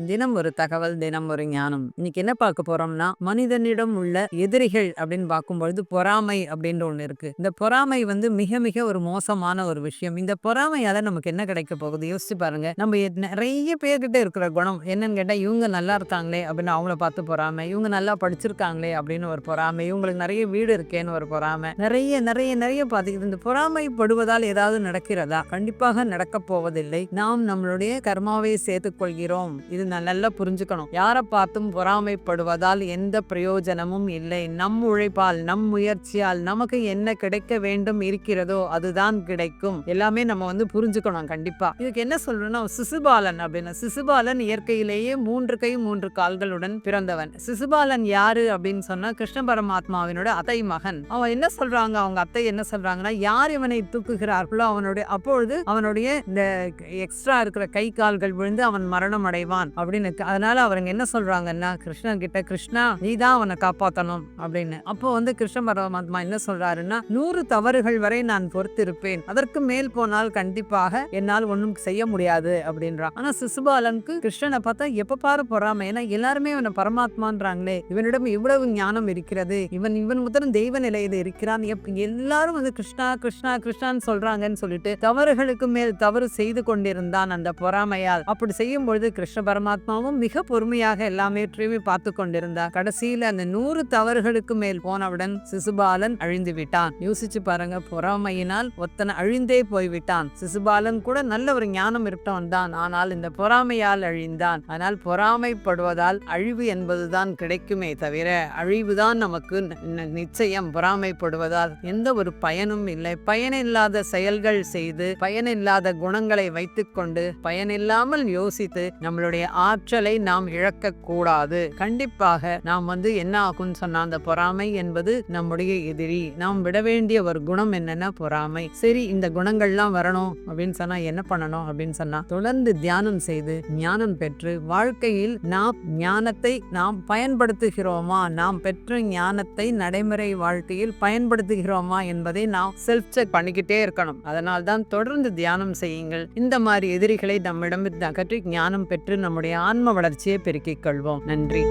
தினம் ஒரு தகவல், தினம் ஒரு ஞானம். இன்னைக்கு என்ன பார்க்க போறோம்னா, மனிதனிடம் உள்ள எதிரிகள் அப்படின்னு பார்க்கும்பொழுது பொறாமை அப்படின்ற ஒண்ணு இருக்கு. இந்த பொறாமை வந்து மிக மிக ஒரு மோசமான ஒரு விஷயம். இந்த பொறாமையால நமக்கு என்ன கிடைக்க போகுது? யோசிச்சு பாருங்க. நம்ம நெறைய பேர்கிட்ட இருக்கிற குணம் என்னன்னு கேட்டா, இவங்க நல்லா இருக்காங்களே அப்படின்னு அவங்கள பார்த்து பொறாமை. இவங்க நல்லா படிச்சிருக்காங்களே அப்படின்னு ஒரு பொறாமை. இவங்களுக்கு நெறைய வீடு இருக்கேன்னு ஒரு பொறாமை. நெறைய நெறைய நெறைய பாத்தீங்கன்னா, இந்த பொறாமைப்படுவதால் ஏதாவது நடக்கிறதா? கண்டிப்பாக நடக்கப் போவதில்லை. நாம் நம்மளுடைய கர்மாவை சேர்த்துக் கொள்கிறோம். இது நல்லா புரிஞ்சுக்கணும். யாரை பார்த்தும் பொறாமைப்படுவதால் எந்த பிரயோஜனமும் இல்லை. நம் உழைப்பால், நம் முயற்சியால் நமக்கு என்ன கிடைக்க வேண்டும் இருக்கிறதோ அதுதான் கிடைக்கும். எல்லாமே நம்ம வந்து புரிஞ்சுக்கணும். கண்டிப்பா இதுக்கு என்ன சொல்றேன்னா, சிசுபாலன் அப்படின்னு. சிசுபாலன் இயற்கையிலேயே 3 கை 3 கால்களுடன் பிறந்தவன். சிசுபாலன் யாரு அப்படின்னு சொன்னா, கிருஷ்ண பரமாத்மாவினோட அத்தை மகன். அவன் என்ன சொல்றாங்க, அவங்க அத்தை என்ன சொல்றாங்கன்னா, யார் இவனை தூக்குகிறார்களோ அப்பொழுது அவனுடைய இந்த எக்ஸ்ட்ரா இருக்கிற கை கால்கள் விழுந்து அவன் மரணம் அடைவான் அப்படின்னு. அதனால அவங்க என்ன சொல்றாங்கன்னா, கிருஷ்ணன் கிட்ட, கிருஷ்ணா நீதான் அவனை காப்பாத்தணும் அப்படின்னு. அப்போ வந்து கிருஷ்ண பரமாத்மா என்ன சொல்றாருன்னா, 100 தவறுகள் வரை நான் பொறுத்திருப்பேன், அதற்கு மேல் போனால் கண்டிப்பாக என்னால் ஒன்றும் செய்ய முடியாது அப்படின்றான். ஆனா சிசுபாலனுக்கு கிருஷ்ணனை பார்த்தா எப்ப பாரு பொறாமை. ஏன்னா எல்லாருமே இவனை பரமாத்மான்றாங்களே, இவனிடம் இவ்வளவு ஞானம் இருக்கிறது, இவன் முதல் தெய்வ நிலையில் இருக்கிறான், எல்லாரும் வந்து கிருஷ்ணா கிருஷ்ணா கிருஷ்ணான்னு சொல்றாங்கன்னு சொல்லிட்டு தவறுகளுக்கு மேல் தவறு செய்து கொண்டிருந்தான் அந்த பொறாமையால். அப்படி செய்யும் பொழுது கிருஷ்ண பரமாத்மாவும் மிக பொறுமையாக எல்லாமே பார்த்து கொண்டிருந்தார். கடைசியில அந்த 100 தவறுகளுக்கு மேல் போனவுடன் சிசுபாலன் அழிந்து விட்டான். யோசிச்சு பாருங்க, பொறாமையினால் ஒத்தனை அழிந்தே போய்விட்டான். சிசுபாலன் கூட நல்ல ஒரு ஞானம் இருப்பவன் தான், ஆனால் இந்த பொறாமையால் அழிந்தான். ஆனால் பொறாமைப்படுவதால் அழிவு என்பதுதான் கிடைக்குமே தவிர அழிவுதான் நமக்கு நிச்சயம். பொறாமைப்படுவதால் எந்த ஒரு பயனும் இல்லை. பயனில்லாத செயல்கள் செய்து, பயனில்லாத குணங்களை வைத்துக்கொண்டு, பயனில்லாமல் யோசித்து நம்மளுடைய ஆற்றலை நாம் இழக்க கூடாது. கண்டிப்பாக நாம் வந்து என்ன ஆகும்னு சொன்னா, அந்த பொறாமை என்பது நம்முடைய எதிரி. நாம் விட வேண்டிய ஒரு குணம் என்னன்னா பொறாமை. சரி, இந்த குணங்கள்லாம் வரணும் அப்படின்னு சொன்னா என்ன பண்ணணும் அப்படின்னு சொன்னா, தொடர்ந்து தியானம் செய்து ஞானம் பெற்று வாழ்க்கையில் நாம் ஞானத்தை நாம் பயன்படுத்துகிறோமா, நாம் பெற்ற ஞானத்தை நடைமுறை வாழ்க்கையில் பயன்படுத்துகிறோமா என்பதை நாம் செல்ஃப் செக் பண்ணிக்கிட்டே இருக்கணும். அதனால்தான் தொடர்ந்து தியானம் செய்யுங்கள். இந்த மாதிரி எதிரிகளை நம்மிடம் அகற்றி ஞானம் பெற்று நம்முடைய ஆன்ம வளர்ச்சியை பெருக்கிக் கொள்வோம். நன்றி.